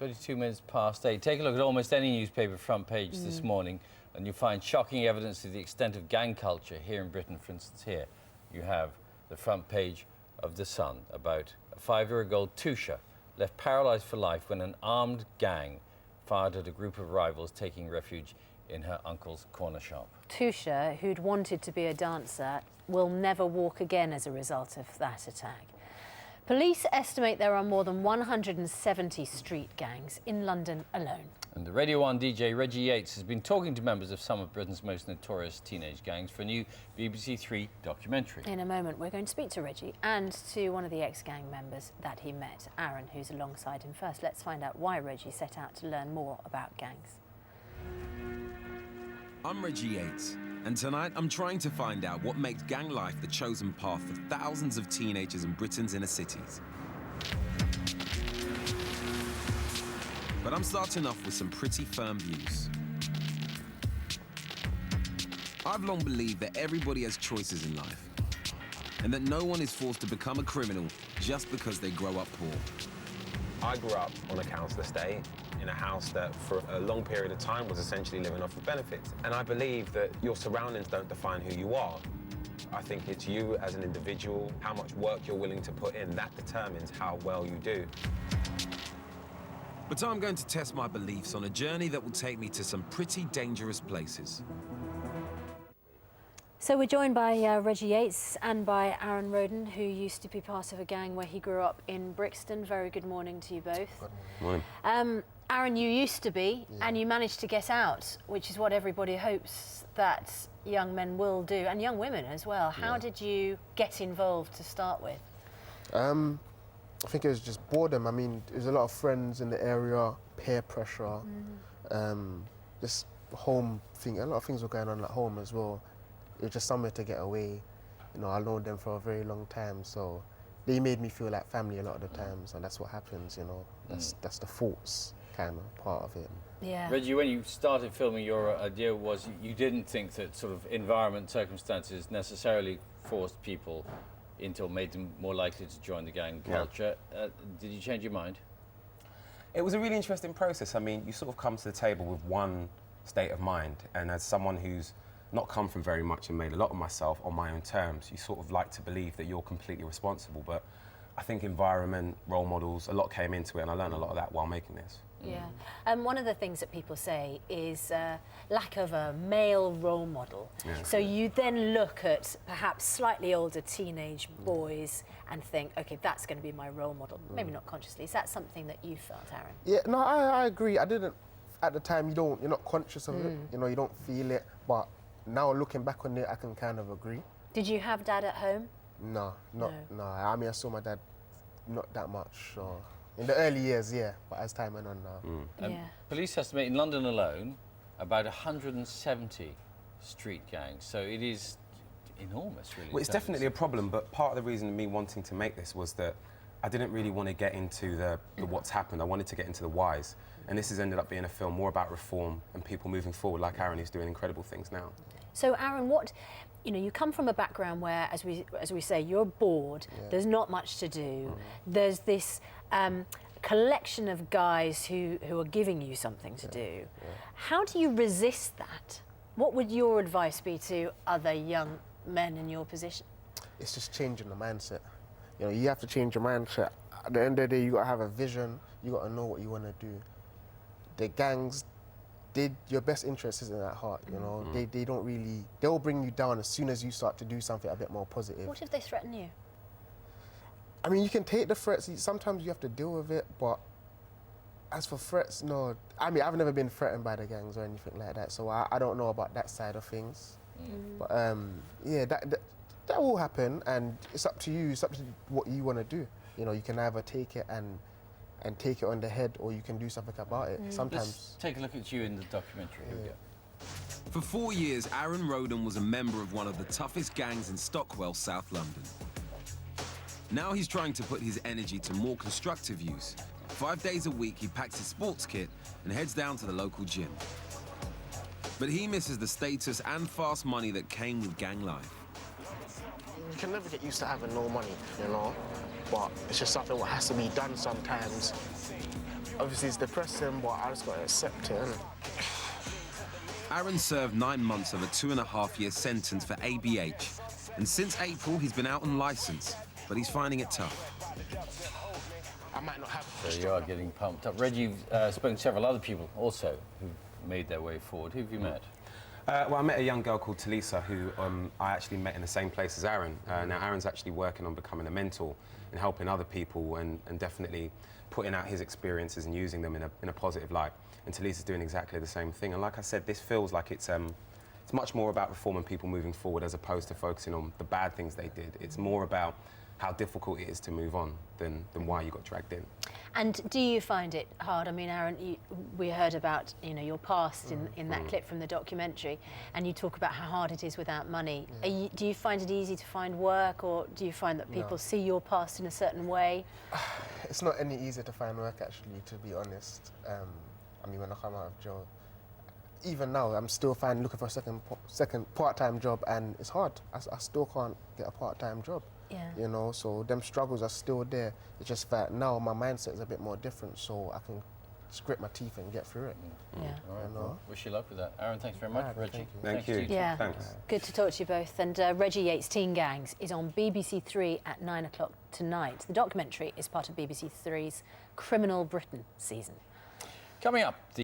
22 minutes past 8. Take a look at almost any newspaper front page this morning and you find shocking evidence of the extent of gang culture here in Britain. For instance, here you have the front page of The Sun about a 5-year-old Tusha left paralysed for life when an armed gang fired at a group of rivals taking refuge in her uncle's corner shop. Tusha, who'd wanted to be a dancer, will never walk again as a result of that attack. Police estimate there are more than 170 street gangs in London alone. And the Radio 1 DJ Reggie Yates has been talking to members of some of Britain's most notorious teenage gangs for a new BBC Three documentary. In a moment, we're going to speak to Reggie and to one of the ex-gang members that he met, Aaron, who's alongside him. First, let's find out why Reggie set out to learn more about gangs. I'm Reggie Yates, and tonight I'm trying to find out what makes gang life the chosen path for thousands of teenagers in Britain's inner cities. But I'm starting off with some pretty firm views. I've long believed that everybody has choices in life, and that no one is forced to become a criminal just because they grow up poor. I grew up on a council estate in a house that for a long period of time was essentially living off of benefits. And I believe that your surroundings don't define who you are. I think it's you as an individual, how much work you're willing to put in, that determines how well you do. But I'm going to test my beliefs on a journey that will take me to some pretty dangerous places. So we're joined by Reggie Yates and by Aaron Rhoden, who used to be part of a gang where he grew up in Brixton. Very good morning to you both. Good morning. Aaron, you used to be, and you managed to get out, which is what everybody hopes that young men will do, and young women as well. How did you get involved to start with? I think it was just boredom. I mean, there's a lot of friends in the area, peer pressure, just home thing. A lot of things were going on at home as well. It was just somewhere to get away. You know, I known them for a very long time, so they made me feel like family a lot of the times, and that's what happens, you know. That's the thoughts kind of part of it. Yeah. Reggie, when you started filming, your idea was you didn't think that sort of environment, circumstances necessarily forced people into or made them more likely to join the gang culture. Did you change your mind? It was a really interesting process. I mean, you sort of come to the table with one state of mind, and as someone who's not come from very much and made a lot of myself on my own terms, you sort of like to believe that you're completely responsible. But I think environment, role models, a lot came into it, and I learned a lot of that while making this. Yeah. One of the things that people say is lack of a male role model. Yeah. So you then look at perhaps slightly older teenage boys and think, okay, that's going to be my role model. Maybe not consciously. Is that something that you felt, Aaron? Yeah, no, I agree. I didn't, at the time, you're not conscious of it, you know, you don't feel it, but now looking back on it, I can kind of agree. Did you have dad at home? No. I mean, I saw my dad not that much, so. In the early years, yeah, but as time went on now. Police estimate in London alone about 170 street gangs, so it is enormous, really. Well, it's definitely a problem, but part of the reason of me wanting to make this was that I didn't really want to get into the what's happened. I wanted to get into the whys, and this has ended up being a film more about reform and people moving forward, like Aaron, who's doing incredible things now. So, Aaron, you come from a background where, as we say, you're bored. There's not much to do. There's this collection of guys who are giving you something to do. How do you resist that? What would your advice be to other young men in your position? It's just changing the mindset. You know, you have to change your mindset. At the end of the day, you got to have a vision. You got to know what you want to do. The gangs, your best interest isn't at heart, you know. They don't really, they'll bring you down as soon as you start to do something a bit more positive. What if they threaten you? I mean, you can take the threats, sometimes you have to deal with it, but as for threats, no. I mean, I've never been threatened by the gangs or anything like that, so I don't know about that side of things. But yeah, that will happen, and it's up to you, it's up to what you want to do. You know, you can either take it and take it on the head, or you can do something about it. Sometimes. Let's take a look at you in the documentary. Here we go. For 4 years, Aaron Rhoden was a member of one of the toughest gangs in Stockwell, South London. Now he's trying to put his energy to more constructive use. 5 days a week, he packs his sports kit and heads down to the local gym. But he misses the status and fast money that came with gang life. You can never get used to having no money, you know, but it's just something that has to be done sometimes. Obviously, it's depressing, but I just got to accept it, innit? Aaron served 9 months of a 2.5-year sentence for ABH. And since April, he's been out on licence, but he's finding it tough. I might not have. So you are getting pumped up. Reggie, you've spoken to several other people also who've made their way forward. Who have you met? Well, I met a young girl called Talisa who I actually met in the same place as Aaron. Now, Aaron's actually working on becoming a mentor and helping other people and definitely putting out his experiences and using them in a positive light. And Talisa's doing exactly the same thing. And like I said, this feels like it's much more about reforming people moving forward as opposed to focusing on the bad things they did. It's more about how difficult it is to move on than why you got dragged in. And do you find it hard? I mean, Aaron, we heard about your past in that clip from the documentary, and you talk about how hard it is without money. Do you find it easy to find work, or do you find that people see your past in a certain way? It's not any easier to find work, actually, to be honest. I mean, when I come out of jail, even now, I'm still looking for a second part-time job, and it's hard. I still can't get a part-time job. Yeah. So them struggles are still there. It's just that now my mindset is a bit more different, so I can grit my teeth and get through it. Yeah. All right, well, wish you luck with that. Aaron, thanks very much. Reggie. Thank you. Yeah. Thanks. Good to talk to you both. And Reggie Yates' Teen Gangs is on BBC 3 at 9 o'clock tonight. The documentary is part of BBC 3's Criminal Britain season. Coming up, the